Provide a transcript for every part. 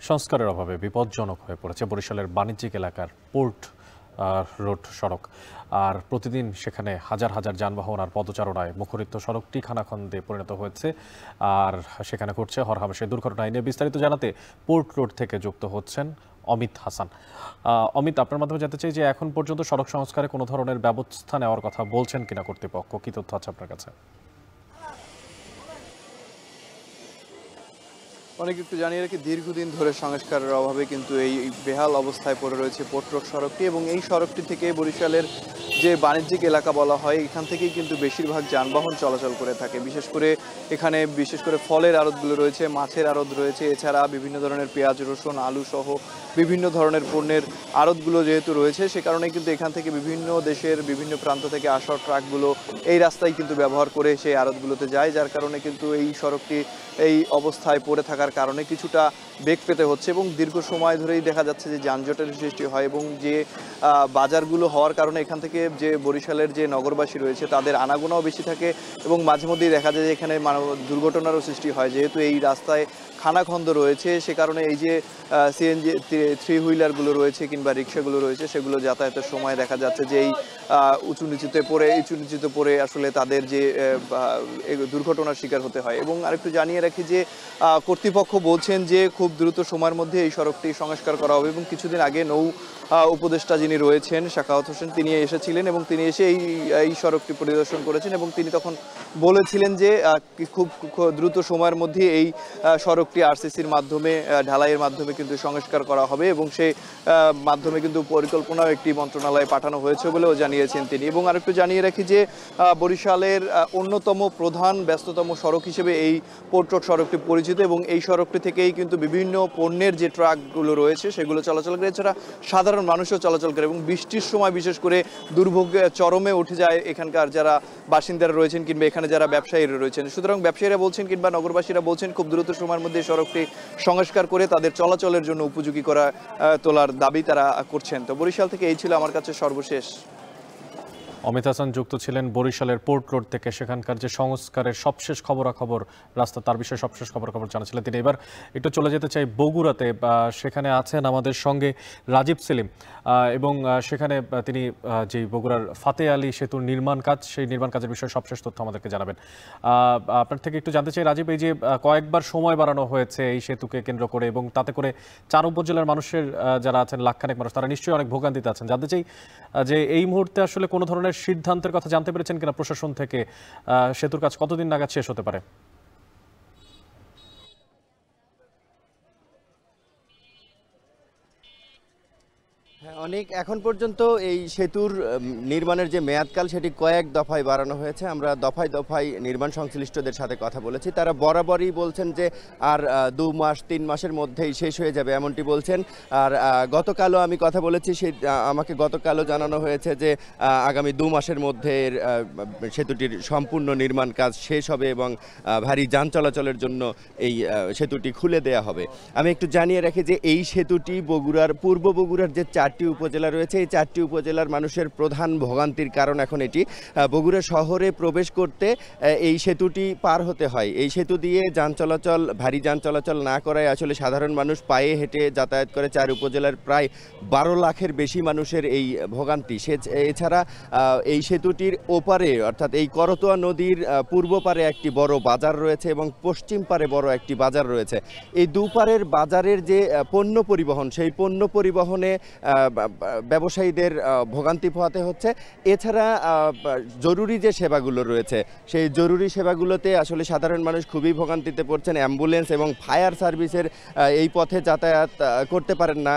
সংস্কারের অভাবে বিপজ্জনক হয়ে পড়েছে বরিশালের বাণিজ্যিক এলাকার পোর্ট রোড সড়ক। আর প্রতিদিন সেখানে হাজার হাজার যানবাহন আর পদচারণায় মুখরিত সড়কটি খানাখন্দে পরিণত হয়েছে। আর সেখানে ঘটছে হরহামেশে দুর্ঘটনা। নিয়ে বিস্তারিত জানাতে পোর্ট রোড থেকে যুক্ত হচ্ছেন অমিত হাসান। অমিত, আপনার মাধ্যমে জানতে চাই যে এখন পর্যন্ত সড়ক সংস্কারে কোনো ধরনের ব্যবস্থা নেওয়ার কথা বলছেন কিনা কর্তৃপক্ষ, কি তথ্য আছে আপনার কাছে? অনেক একটু জানিয়ে রাখি, দীর্ঘদিন ধরে সংস্কারের অভাবে কিন্তু এই বেহাল অবস্থায় পড়ে রয়েছে পোর্ট রোড সড়কটি, এবং এই সড়কটি থেকে বরিশালের যে বাণিজ্যিক এলাকা বলা হয় এখান থেকেই কিন্তু বেশিরভাগ যানবাহন চলাচল করে থাকে। বিশেষ করে ফলের আড়তগুলো রয়েছে, মাছের আড়ত রয়েছে, এছাড়া বিভিন্ন ধরনের পেঁয়াজ, রসুন, আলু সহ বিভিন্ন ধরনের পণ্যের আড়তগুলো যেহেতু রয়েছে, সে কারণে কিন্তু এখান থেকে বিভিন্ন দেশের বিভিন্ন প্রান্ত থেকে আসা ট্রাকগুলো এই রাস্তায় কিন্তু ব্যবহার করে সেই আড়তগুলোতে যায়, যার কারণে কিন্তু এই সড়কটি এই অবস্থায় পড়ে থাকার কারণে কিছুটা বেগ পেতে হচ্ছে এবং দীর্ঘ সময় ধরেই দেখা যাচ্ছে যে যানজটের সৃষ্টি হয়, এবং যে বাজারগুলো হওয়ার কারণে এখান থেকে যে বরিশালের যে নগরবাসী রয়েছে তাদের আনাগোনাও বেশি থাকে, এবং মাঝে মধ্যেই দেখা যায় যে এখানে দুর্ঘটনারও সৃষ্টি হয়। যেহেতু এই রাস্তায় খানাখন্দ রয়েছে, সে কারণে এই যে সিএনজি থ্রি হুইলারগুলো রয়েছে কিংবা রিক্সাগুলো রয়েছে সেগুলো যাতায়াতের সময় দেখা যাচ্ছে যে এই উঁচু নিচুতে পড়ে আসলে তাদের যে দুর্ঘটনার শিকার হতে হয়। এবং আরেকটু জানিয়ে রাখি যে কর্তৃপক্ষ বলছেন যে খুব দ্রুত সময়ের মধ্যে এই সড়কটি সংস্কার করা হবে, এবং কিছুদিন আগে নৌ উপদেষ্টা যিনি রয়েছেন সাখাওয়াত হোসেন তিনি এসেছিলেন, এবং তিনি এসে এই সড়কটি পরিদর্শন করেছেন, এবং তিনি তখন বলেছিলেন যে খুব দ্রুত সময়ের মধ্যে এই সড়কটি আরসিসির মাধ্যমে ঢালাইয়ের মাধ্যমে কিন্তু সংস্কার করা হবে, এবং সেই মাধ্যমে কিন্তু পরিকল্পনাও একটি মন্ত্রণালয়ে পাঠানো হয়েছে বলেও জানিয়েছেন তিনি। এবং আরেকটু জানিয়ে রাখি যে বরিশালের অন্যতম প্রধান ব্যস্ততম সড়ক হিসেবে এই পোর্ট রোড সড়কটি পরিচিত, এবং এই সড়কটি থেকেই কিন্তু বিভিন্ন পণ্যের যে ট্রাকগুলো রয়েছে সেগুলো চলাচল করে, এছাড়া সাধারণ মানুষও চলাচল করে, এবং বৃষ্টির সময় বিশেষ করে দুর্ভোগ চরমে উঠে যায় এখানকার যারা বাসিন্দারা রয়েছেন কিংবা এখানে যারা ব্যবসায়ীরা রয়েছেন। সুতরাং ব্যবসায়ীরা বলছেন কিংবা নগরবাসীরা বলছেন খুব দ্রুত সময়ের মধ্যে সড়কটি সংস্কার করে তাদের চলাচলের জন্য উপযোগী তোলার দাবি তারা করছেন। তো বরিশাল থেকে এই ছিল আমার কাছে সর্বশেষ। অমিত হাসান যুক্ত ছিলেন বরিশালের পোর্ট রোড থেকে। সেখানকার যে সংস্কারের সবশেষ খবরাখবর রাস্তা, তার বিষয়ে সবশেষ খবরাখবর জানাচ্ছিলেন তিনি। এবার একটু চলে যেতে চাই বগুড়াতে। সেখানে আছেন আমাদের সঙ্গে রাজীব সেলিম, এবং সেখানে তিনি যে বগুড়ার ফাতে আলী সেতুর নির্মাণ কাজ, সেই নির্মাণ কাজের বিষয়ে সবশেষ তথ্য আমাদেরকে জানাবেন। আপনার থেকে একটু জানতে চাই রাজীব, এই যে কয়েকবার সময় বাড়ানো হয়েছে এই সেতুকে কেন্দ্র করে, এবং তাতে করে 4 উপজেলার মানুষের যারা আছেন লাখখানেক মানুষ, তারা নিশ্চয়ই অনেক ভোগান্তিতে আছেন। জানতে চাই যে এই মুহূর্তে আসলে কোনো ধরনের সিদ্ধান্তের কথা জানতে পেরেছেন কিনা প্রশাসন থেকে? সেতুর কাজ কতদিন নাগাদ শেষ হতে পারে? অনেক এখন পর্যন্ত এই সেতুর নির্মাণের যে মেয়াদকাল সেটি কয়েক দফায় বাড়ানো হয়েছে। আমরা দফায় দফায় নির্মাণ সংশ্লিষ্টদের সাথে কথা বলেছি, তারা বরাবরই বলছেন যে আর 2 মাস 3 মাসের মধ্যেই শেষ হয়ে যাবে এমনটি বলছেন। আর গতকালও আমি কথা বলেছি, আমাকে গতকালও জানানো হয়েছে যে আগামী 2 মাসের মধ্যে সেতুটির সম্পূর্ণ নির্মাণ কাজ শেষ হবে এবং ভারী যান চলাচলের জন্য এই সেতুটি খুলে দেয়া হবে। আমি একটু জানিয়ে রাখি যে এই সেতুটি পূর্ব বগুড়ার যে 4টি উপজেলা রয়েছে, এই 4টি উপজেলার মানুষের প্রধান ভোগান্তির কারণ এখন এটি। বগুড়া শহরে প্রবেশ করতে এই সেতুটি পার হতে হয়। এই সেতু দিয়ে ভারী যান চলাচল না করায় আসলে সাধারণ মানুষ পায়ে হেঁটে যাতায়াত করে। 4 উপজেলার প্রায় 12 লাখের বেশি মানুষের এই ভোগান্তি। এছাড়া এই সেতুটির ওপারে অর্থাৎ এই করতোয়া নদীর পূর্ব পারে একটি বড় বাজার রয়েছে এবং পশ্চিম পারে বড় একটি বাজার রয়েছে। এই দুপারের বাজারের যে পণ্য পরিবহন, সেই পণ্য পরিবহনে ব্যবসায়ীদের ভোগান্তি পোহাতে হচ্ছে। এছাড়া জরুরি যে সেবাগুলো রয়েছে সেই জরুরি সেবাগুলোতে আসলে সাধারণ মানুষ খুবই ভোগান্তিতে পড়ছেন। অ্যাম্বুলেন্স এবং ফায়ার সার্ভিসের এই পথে যাতায়াত করতে পারেন না,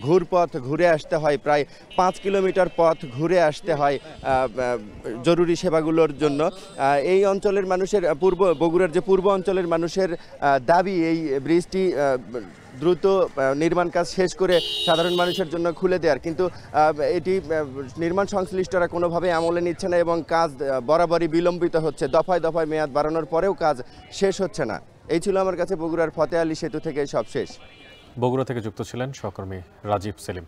ঘুরপথ ঘুরে আসতে হয়, প্রায় 5 কিলোমিটার পথ ঘুরে আসতে হয় জরুরি সেবাগুলোর জন্য। এই অঞ্চলের মানুষের বগুড়ার যে পূর্ব অঞ্চলের মানুষের দাবি এই ব্রিজটি দ্রুত নির্মাণ কাজ শেষ করে সাধারণ মানুষের জন্য খুলে দেওয়ার, কিন্তু এটি নির্মাণ সংশ্লিষ্টরা কোনোভাবে আমলে নিচ্ছে না এবং কাজ বরাবরই বিলম্বিত হচ্ছে। দফায় দফায় মেয়াদ বাড়ানোর পরেও কাজ শেষ হচ্ছে না। এই ছিল আমার কাছে বগুড়ার ফতে আলী সেতু থেকে সব শেষ। বগুড়া থেকে যুক্ত ছিলেন সহকর্মী রাজীব সেলিম।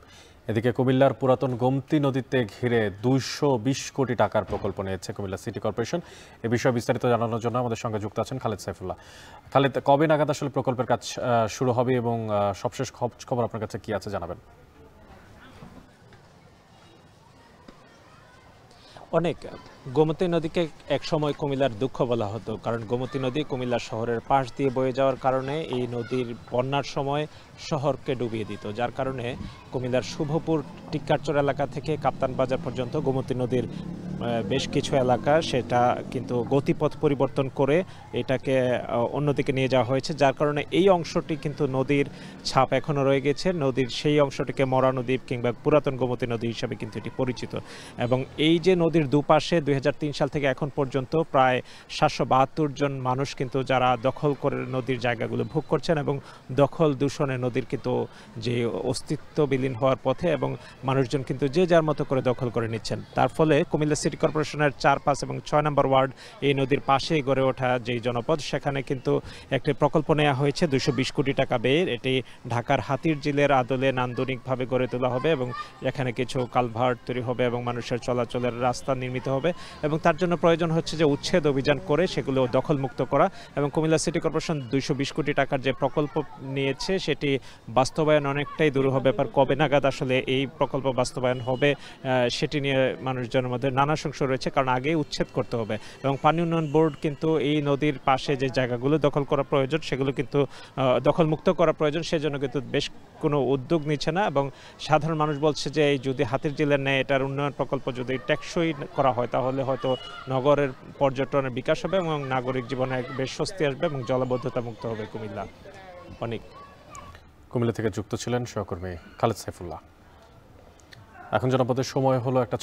এদিকে কুমিল্লার পুরাতন গোমতী নদীতে ঘিরে 220 কোটি টাকার প্রকল্প নিয়েছে কুমিল্লা সিটি কর্পোরেশন। এ বিষয়ে বিস্তারিত জানানোর জন্য আমাদের সঙ্গে যুক্ত আছেন খালেদ সাইফুল্লাহ। খালেদ, কবে নাগাদ আসলে প্রকল্পের কাজ শুরু হবে এবং সবশেষ খবর আপনার কাছে কি আছে জানাবেন? অনেক গোমতী নদীকে একসময় কুমিল্লার দুঃখ বলা হতো, কারণ গোমতী নদী কুমিল্লা শহরের পাশ দিয়ে বয়ে যাওয়ার কারণে এই নদীর বন্যার সময় শহরকে ডুবিয়ে দিত, যার কারণে কুমিল্লার শুভপুর টিক্কারচর এলাকা থেকে কাপ্তান বাজার পর্যন্ত গোমতী নদীর বেশ কিছু এলাকা সেটা কিন্তু গতিপথ পরিবর্তন করে এটাকে অন্যদিকে নিয়ে যাওয়া হয়েছে, যার কারণে এই অংশটি কিন্তু নদীর ছাপ এখনও রয়ে গেছে। নদীর সেই অংশটিকে মরা নদী কিংবা পুরাতন গোমতী নদী হিসাবে কিন্তু এটি পরিচিত। এবং এই যে নদীর দুপাশে 2003 সাল থেকে এখন পর্যন্ত প্রায় 772 জন মানুষ কিন্তু যারা দখল করে নদীর জায়গাগুলো ভোগ করছেন এবং দখল দূষণে নদীর কিন্তু যে অস্তিত্ব বিলীন হওয়ার পথে এবং মানুষজন কিন্তু যে যার মতো করে দখল করে নিচ্ছেন। তার ফলে কুমিল্লা সিটি কর্পোরেশনের 4, 5 এবং 6 নম্বর ওয়ার্ড এই নদীর পাশেই গড়ে ওঠা যেই জনপদ, সেখানে কিন্তু একটি প্রকল্প নেওয়া হয়েছে 220 কোটি টাকা ব্যয়ের। এটি ঢাকার হাতির ঝিলের আদলে নান্দনিকভাবে গড়ে তোলা হবে এবং এখানে কিছু কালভার্ট তৈরি হবে এবং মানুষের চলাচলের রাস্তা নির্মিত হবে এবং তার জন্য প্রয়োজন হচ্ছে যে উচ্ছেদ অভিযান করে সেগুলো দখলমুক্ত করা। এবং কুমিল্লা সিটি কর্পোরেশন 220 কোটি টাকার যে প্রকল্প নিয়েছে সেটি বাস্তবায়ন অনেকটাই দুরূহ ব্যাপার। কবে নাগাদ আসলে এই প্রকল্প বাস্তবায়ন হবে সেটি নিয়ে মানুষজনের মধ্যে নানা সংশয় রয়েছে, কারণ আগেই উচ্ছেদ করতে হবে। এবং পানি উন্নয়ন বোর্ড কিন্তু এই নদীর পাশে যে জায়গাগুলো দখল করা প্রয়োজন সেগুলো কিন্তু দখলমুক্ত করা প্রয়োজন, সেজন্য কিন্তু বেশ কোনো উদ্যোগ নিচ্ছে না। এবং সাধারণ মানুষ বলছে যে এই যদি হাতির ঝিলের ন্যায় এটার উন্নয়ন প্রকল্প যদি টেকসই করা হয় তাহলে হয়তো নগরের পর্যটনের বিকাশ হবে এবং নাগরিক জীবনে বেশ স্বস্তি আসবে এবং জলাবদ্ধতা মুক্ত হবে কুমিল্লা। অনেক কুমিল্লা থেকে যুক্ত ছিলেন সহকর্মী খালেদ সাইফুল্লাহ। এখন জনপদের সময় হলো একটা